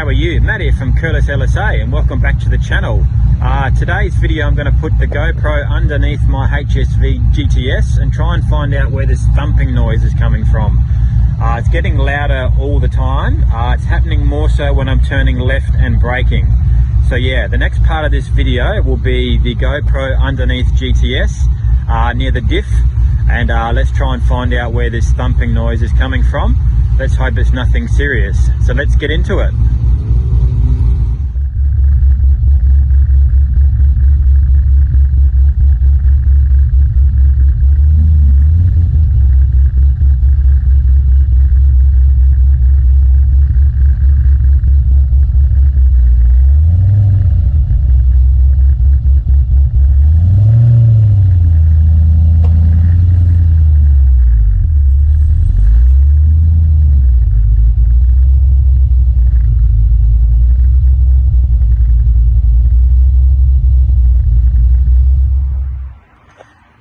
how are you? Matt here from Curtis LSA and welcome back to the channel. Today's video I'm going to put the GoPro underneath my HSV GTS and try and find out where this thumping noise is coming from. It's getting louder all the time. It's happening more so when I'm turning left and braking. So yeah, the next part of this video will be the GoPro underneath GTS near the diff, and let's try and find out where this thumping noise is coming from. Let's hope it's nothing serious. So let's get into it.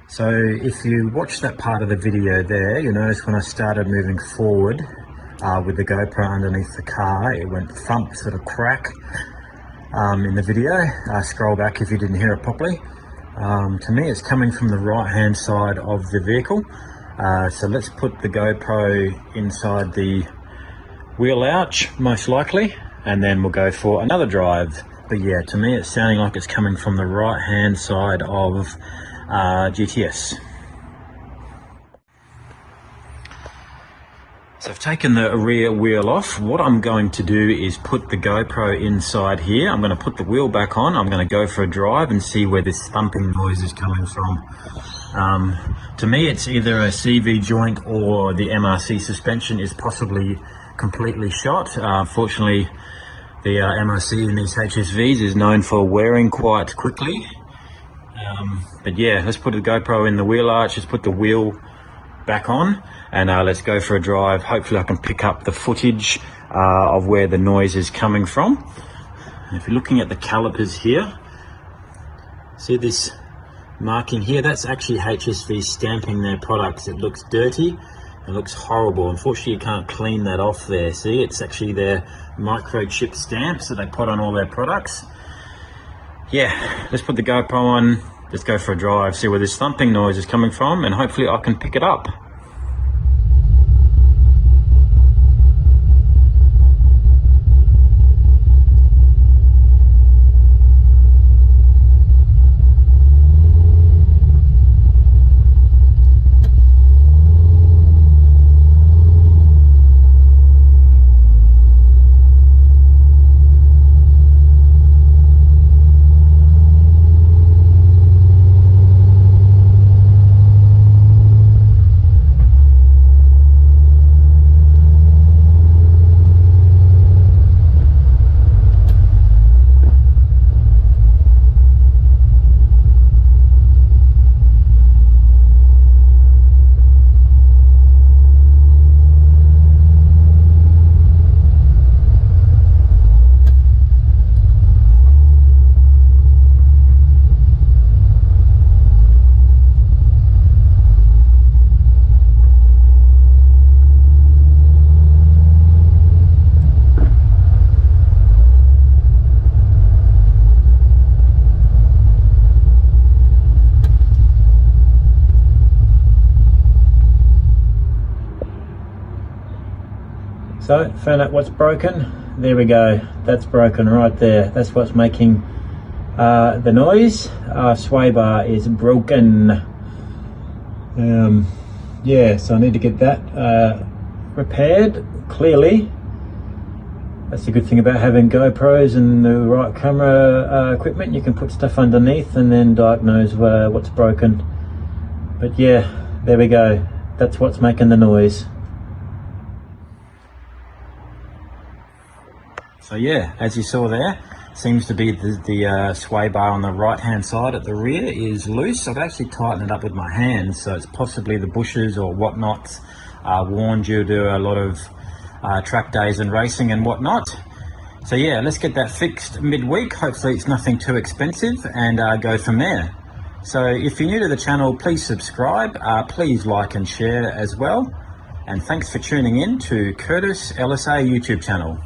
So if you watch that part of the video there, you'll notice when I started moving forward with the GoPro underneath the car, it went thump, sort of crack in the video. Scroll back if you didn't hear it properly. To me, it's coming from the right hand side of the vehicle. So let's put the GoPro inside the wheel arch, most likely, and then we'll go for another drive. But yeah, to me it's sounding like it's coming from the right hand side of GTS. So I've taken the rear wheel off. What I'm going to do is put the GoPro inside here. I'm going to put the wheel back on. I'm going to go for a drive and see where this thumping noise is coming from. To me, it's either a CV joint or the MRC suspension is possibly completely shot. Fortunately, the MRC in these HSVs is known for wearing quite quickly. But yeah, let's put the GoPro in the wheel arch, let's put the wheel back on, and let's go for a drive. Hopefully I can pick up the footage of where the noise is coming from. If you're looking at the calipers here, see this marking here? That's actually HSV stamping their products. It looks dirty, it looks horrible. Unfortunately you can't clean that off there. See, it's actually their microchip stamps that they put on all their products. Yeah, let's put the GoPro on, let's go for a drive, see where this thumping noise is coming from, and hopefully I can pick it up. So, found out what's broken. There we go. That's broken right there. That's what's making the noise. Sway bar is broken. Yeah, so I need to get that repaired. Clearly, that's the good thing about having GoPros and the right camera equipment. You can put stuff underneath and then diagnose what's broken. But yeah, there we go. That's what's making the noise. So yeah, as you saw there, seems to be the sway bar on the right hand side at the rear is loose. I've actually tightened it up with my hands, so it's possibly the bushes or whatnot worn due to a lot of track days and racing and whatnot. So yeah, let's get that fixed midweek. Hopefully it's nothing too expensive, and go from there. So if you're new to the channel, please subscribe, please like and share as well. And thanks for tuning in to Curtis LSA YouTube channel.